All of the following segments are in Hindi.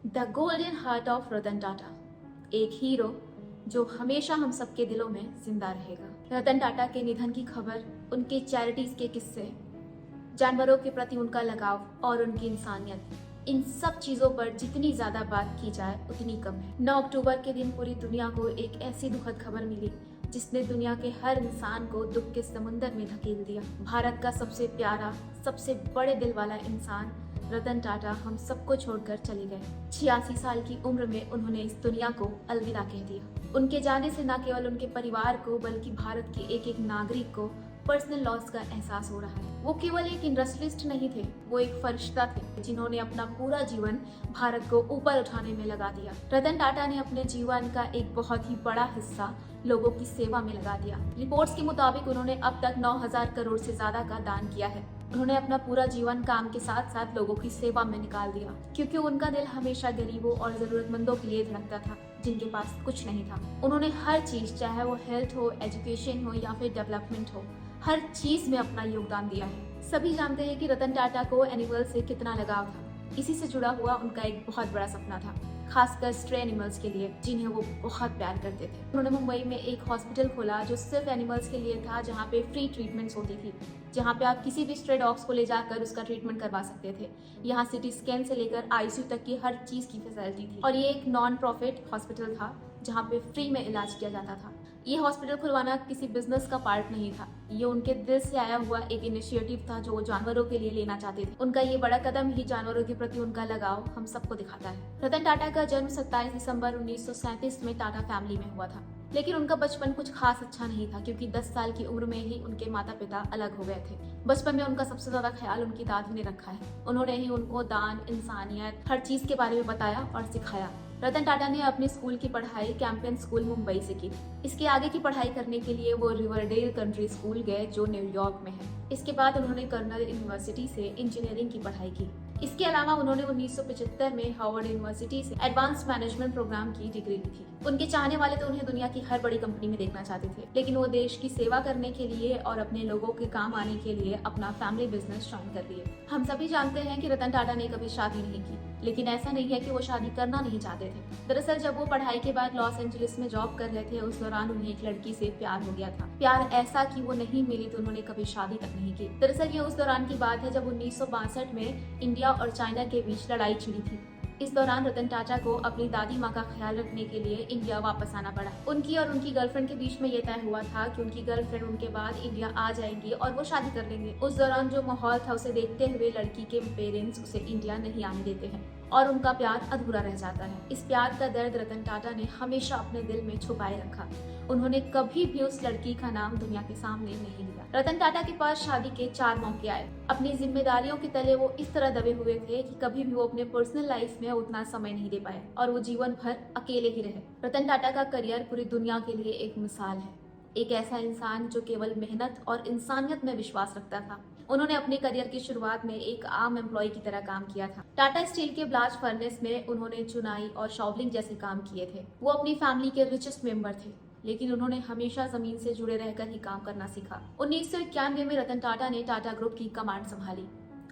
The golden heart of Ratan Tata, एक हीरो जो हमेशा हम सबके दिलों में जिंदा रहेगा। रतन टाटा के निधन की खबर, उनके चैरिटीज के किस्से, जानवरों के प्रति उनका लगाव और उनकी इंसानियत, इन सब चीजों पर जितनी ज्यादा बात की जाए उतनी कम है। 9 अक्टूबर के दिन पूरी दुनिया को एक ऐसी दुखद खबर मिली जिसने दुनिया के हर इंसान को दुख के समुंदर में धकेल दिया। भारत का सबसे प्यारा, सबसे बड़े दिल वाला इंसान रतन टाटा हम सबको छोड़कर चले गए। 86 साल की उम्र में उन्होंने इस दुनिया को अलविदा कह दिया। उनके जाने से न केवल उनके परिवार को बल्कि भारत के एक एक नागरिक को पर्सनल लॉस का एहसास हो रहा है। वो केवल एक इंडस्ट्रियलिस्ट नहीं थे, वो एक फरिश्ता थे जिन्होंने अपना पूरा जीवन भारत को ऊपर उठाने में लगा दिया। रतन टाटा ने अपने जीवन का एक बहुत ही बड़ा हिस्सा लोगों की सेवा में लगा दिया। रिपोर्ट्स के मुताबिक उन्होंने अब तक 9,000 करोड़ से ज्यादा का दान किया है। उन्होंने अपना पूरा जीवन काम के साथ साथ लोगों की सेवा में निकाल दिया, क्योंकि उनका दिल हमेशा गरीबों और जरूरतमंदों के लिए धड़कता था जिनके पास कुछ नहीं था। उन्होंने हर चीज, चाहे वो हेल्थ हो, एजुकेशन हो या फिर डेवलपमेंट हो, हर चीज में अपना योगदान दिया है। सभी जानते हैं कि रतन टाटा को एनिमल से कितना लगाव था। इसी से जुड़ा हुआ उनका एक बहुत बड़ा सपना था, खासकर स्ट्रे एनिमल्स के लिए जिन्हें वो बहुत प्यार करते थे। उन्होंने मुंबई में एक हॉस्पिटल खोला जो सिर्फ एनिमल्स के लिए था, जहाँ पे फ्री ट्रीटमेंट्स होती थी, जहाँ पे आप किसी भी स्ट्रे डॉग्स को ले जाकर उसका ट्रीटमेंट करवा सकते थे। यहाँ सिटी स्कैन से लेकर आईसीयू तक की हर चीज की फैसिलिटी थी। और ये एक नॉन प्रॉफिट हॉस्पिटल था जहाँ पे फ्री में इलाज किया जाता था। ये हॉस्पिटल खुलवाना किसी बिजनेस का पार्ट नहीं था, ये उनके दिल से आया हुआ एक इनिशिएटिव था जो वो जानवरों के लिए लेना चाहते थे। उनका ये बड़ा कदम ही जानवरों के प्रति उनका लगाव हम सबको दिखाता है। रतन टाटा का जन्म 27 दिसंबर 1937 में टाटा फैमिली में हुआ था, लेकिन उनका बचपन कुछ खास अच्छा नहीं था, क्योंकि 10 साल की उम्र में ही उनके माता पिता अलग हो गए थे। बचपन में उनका सबसे ज्यादा ख्याल उनकी दादी ने रखा है। उन्होंने ही उनको दान, इंसानियत, हर चीज के बारे में बताया और सिखाया। रतन टाटा ने अपनी स्कूल की पढ़ाई कैंपियन स्कूल मुंबई से की। इसके आगे की पढ़ाई करने के लिए वो रिवरडेल कंट्री स्कूल गए जो न्यूयॉर्क में है। इसके बाद उन्होंने कर्नल यूनिवर्सिटी से इंजीनियरिंग की पढ़ाई की। इसके अलावा उन्होंने 1975 में हार्वर्ड यूनिवर्सिटी से एडवांस मैनेजमेंट प्रोग्राम की डिग्री ली थी। उनके चाहने वाले तो उन्हें दुनिया की हर बड़ी कंपनी में देखना चाहते थे, लेकिन वो देश की सेवा करने के लिए और अपने लोगों के काम आने के लिए अपना फैमिली बिजनेस ज्वाइन कर लिए। हम सभी जानते हैं कि रतन टाटा ने कभी शादी नहीं की, लेकिन ऐसा नहीं है कि वो शादी करना नहीं चाहते थे। दरअसल जब वो पढ़ाई के बाद लॉस एंजलिस में जॉब कर रहे थे, उस दौरान उन्हें एक लड़की से प्यार हो गया था। प्यार ऐसा कि वो नहीं मिली तो उन्होंने कभी शादी तक नहीं की। दरअसल ये उस दौरान की बात है जब 1962 में इंडिया और चाइना के बीच लड़ाई छिड़ी थी। इस दौरान रतन टाटा को अपनी दादी माँ का ख्याल रखने के लिए इंडिया वापस आना पड़ा। उनकी और उनकी गर्लफ्रेंड के बीच में ये तय हुआ था कि उनकी गर्लफ्रेंड उनके बाद इंडिया आ जाएंगी और वो शादी कर लेंगे। उस दौरान जो माहौल था उसे देखते हुए लड़की के पेरेंट्स उसे इंडिया नहीं आने देते हैं और उनका प्यार अधूरा रह जाता है। इस प्यार का दर्द रतन टाटा ने हमेशा अपने दिल में छुपाए रखा। उन्होंने कभी भी उस लड़की का नाम दुनिया के सामने नहीं लिया। रतन टाटा के पास शादी के 4 मौके आए। अपनी जिम्मेदारियों के तले वो इस तरह दबे हुए थे कि कभी भी वो अपने पर्सनल लाइफ में उतना समय नहीं दे पाए और वो जीवन भर अकेले ही रहे। रतन टाटा का करियर पूरी दुनिया के लिए एक मिसाल है, एक ऐसा इंसान जो केवल मेहनत और इंसानियत में विश्वास रखता था। उन्होंने अपने करियर की शुरुआत में एक आम एम्प्लॉय की तरह काम किया था। टाटा स्टील के ब्लास्ट फर्नेस में उन्होंने चुनाई और शॉवलिंग जैसे काम किए थे। वो अपनी फैमिली के रिचेस्ट मेंबर थे, लेकिन उन्होंने हमेशा जमीन से जुड़े रहकर ही काम करना सीखा। 1991 में रतन टाटा ने टाटा ग्रुप की कमांड संभाली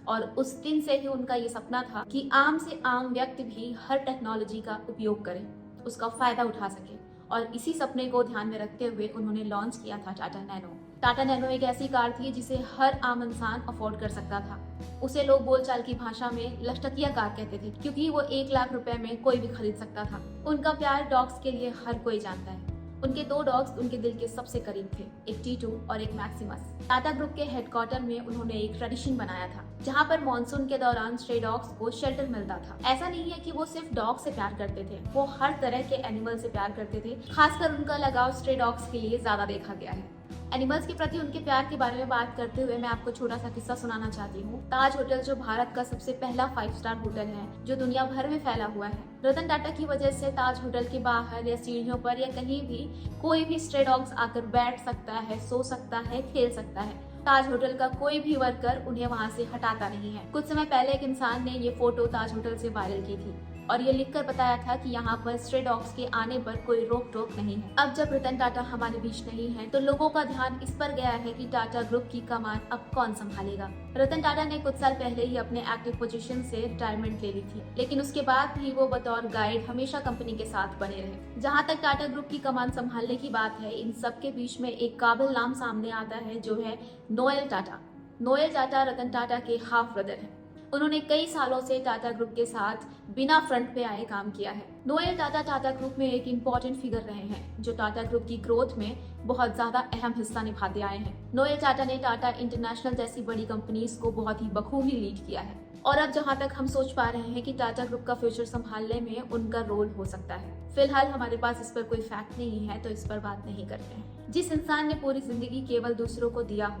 और उस दिन से ही उनका ये सपना था कि आम से आम व्यक्ति भी हर टेक्नोलॉजी का उपयोग करे, उसका फायदा उठा सके। और इसी सपने को ध्यान में रखते हुए उन्होंने लॉन्च किया था टाटा नैनो। टाटा नैनो एक ऐसी कार थी जिसे हर आम इंसान अफोर्ड कर सकता था। उसे लोग बोलचाल की भाषा में लखटकिया कार कहते थे, क्योंकि वो 1 लाख रुपए में कोई भी खरीद सकता था। उनका प्यार डॉग्स के लिए हर कोई जानता है। उनके 2 डॉग्स उनके दिल के सबसे करीब थे, एक टीटू और एक मैक्सिमस। टाटा ग्रुप के हेडक्वार्टर में उन्होंने एक ट्रेडिशन बनाया था जहां पर मॉनसून के दौरान स्ट्रे डॉग्स को शेल्टर मिलता था। ऐसा नहीं है कि वो सिर्फ डॉग से प्यार करते थे, वो हर तरह के एनिमल से प्यार करते थे। खासकर उनका लगाव स्ट्रे डॉग्स के लिए ज्यादा देखा गया है। एनिमल्स के प्रति उनके प्यार के बारे में बात करते हुए मैं आपको छोटा सा किस्सा सुनाना चाहती हूँ। ताज होटल जो भारत का सबसे पहला 5 स्टार होटल है, जो दुनिया भर में फैला हुआ है, रतन टाटा की वजह से ताज होटल के बाहर या सीढ़ियों पर या कहीं भी कोई भी स्ट्रे डॉग्स आकर बैठ सकता है, सो सकता है, खेल सकता है। ताज होटल का कोई भी वर्कर उन्हें वहां से हटाता नहीं है। कुछ समय पहले एक इंसान ने ये फोटो ताज होटल से वायरल की थी। और ये लिखकर बताया था कि यहाँ पर स्ट्रे डॉग्स के आने पर कोई रोक टोक नहीं है। अब जब रतन टाटा हमारे बीच नहीं है तो लोगों का ध्यान इस पर गया है कि टाटा ग्रुप की कमान अब कौन संभालेगा। रतन टाटा ने कुछ साल पहले ही अपने एक्टिव पोजीशन से रिटायरमेंट ले ली थी, लेकिन उसके बाद भी वो बतौर गाइड हमेशा कंपनी के साथ बने रहे। जहाँ तक टाटा ग्रुप की कमान संभालने की बात है, इन सब के बीच में एक काबिल नाम सामने आता है, जो है नोएल टाटा। नोएल टाटा रतन टाटा के हाफ ब्रदर हैं। उन्होंने कई सालों से टाटा ग्रुप के साथ बिना फ्रंट पे आए काम किया है। नोएल टाटा टाटा ग्रुप में एक इम्पॉर्टेंट फिगर रहे हैं, जो टाटा ग्रुप की ग्रोथ में बहुत ज्यादा अहम हिस्सा निभाते आए हैं। नोएल टाटा ने टाटा इंटरनेशनल जैसी बड़ी कंपनीज को बहुत ही बखूबी लीड किया है, और अब जहां तक हम सोच पा रहे हैं कि टाटा ग्रुप का फ्यूचर संभालने में उनका रोल हो सकता है। फिलहाल हमारे पास इस पर कोई फैक्ट नहीं है, तो इस पर बात नहीं करते हैं। जिस इंसान ने पूरी जिंदगी केवल दूसरों को दिया हो,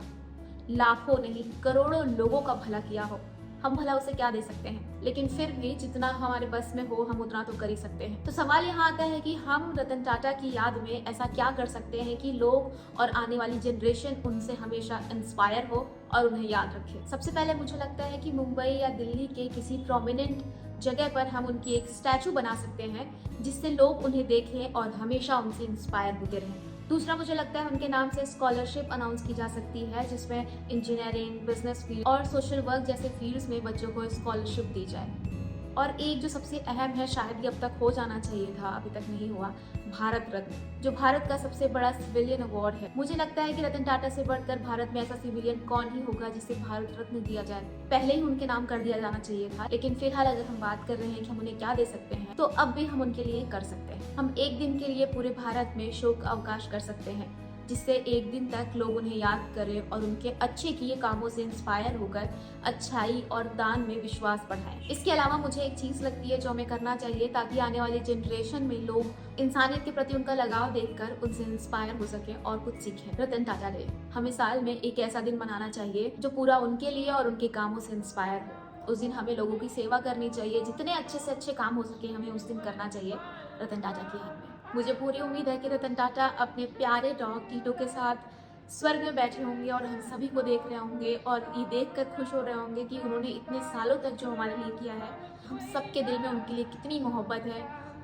लाखों नहीं करोड़ों लोगों का भला किया हो, हम भला उसे क्या दे सकते हैं। लेकिन फिर भी जितना हमारे बस में हो हम उतना तो कर ही सकते हैं। तो सवाल यहाँ आता है कि हम रतन टाटा की याद में ऐसा क्या कर सकते हैं कि लोग और आने वाली जनरेशन उनसे हमेशा इंस्पायर हो और उन्हें याद रखे। सबसे पहले मुझे लगता है कि मुंबई या दिल्ली के किसी प्रोमिनेंट जगह पर हम उनकी एक स्टैचू बना सकते हैं, जिससे लोग उन्हें देखें और हमेशा उनसे इंस्पायर होते रहें। दूसरा, मुझे लगता है उनके नाम से स्कॉलरशिप अनाउंस की जा सकती है, जिसमें इंजीनियरिंग, बिजनेस फील्ड और सोशल वर्क जैसे फील्ड्स में बच्चों को स्कॉलरशिप दी जाए। और एक जो सबसे अहम है, शायद ये अब तक हो जाना चाहिए था, अभी तक नहीं हुआ, भारत रत्न, जो भारत का सबसे बड़ा सिविलियन अवार्ड है। मुझे लगता है कि रतन टाटा से बढ़कर भारत में ऐसा सिविलियन कौन ही होगा जिसे भारत रत्न दिया जाए। पहले ही उनके नाम कर दिया जाना चाहिए था, लेकिन फिलहाल अगर हम बात कर रहे हैं कि हम उन्हें क्या दे सकते हैं, तो अब भी हम उनके लिए कर सकते हैं। हम एक दिन के लिए पूरे भारत में शोक अवकाश कर सकते हैं, जिससे एक दिन तक लोग उन्हें याद करें और उनके अच्छे किए कामों से इंस्पायर होकर अच्छाई और दान में विश्वास बढ़ाएं। इसके अलावा मुझे एक चीज लगती है जो हमें करना चाहिए, ताकि आने वाली जनरेशन में लोग इंसानियत के प्रति उनका लगाव देखकर उनसे इंस्पायर हो सके और कुछ सीखें। रतन टाटा डे हमें साल में एक ऐसा दिन मनाना चाहिए जो पूरा उनके लिए और उनके कामों से इंस्पायर हो। उस दिन हमें लोगों की सेवा करनी चाहिए, जितने अच्छे से अच्छे काम हो सके हमें उस दिन करना चाहिए रतन टाटा की याद में। मुझे पूरी उम्मीद है कि रतन टाटा अपने प्यारे डॉग टीटो के साथ स्वर्ग में बैठे होंगे और हम सभी को देख रहे होंगे और ये देखकर खुश हो रहे होंगे कि उन्होंने इतने सालों तक जो हमारे लिए किया है, हम सब के दिल में उनके लिए कितनी मोहब्बत है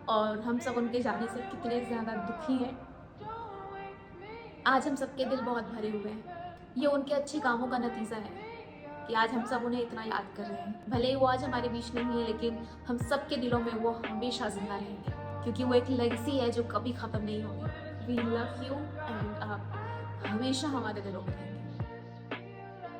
और हम सब उनके जाने से कितने ज़्यादा दुखी हैं। आज हम सबके दिल बहुत भरे हुए हैं। ये उनके अच्छे कामों का नतीजा है कि आज हम सब उन्हें इतना याद कर रहे हैं। भले ही वो आज हमारे बीच नहीं है, लेकिन हम सबके दिलों में वो हमेशा जिंदा रहेंगे, क्योंकि वो एक लेगेसी है जो कभी खत्म नहीं होगी। वी लव यू एंड आप हमेशा हमारे दिलों में रहेंगे।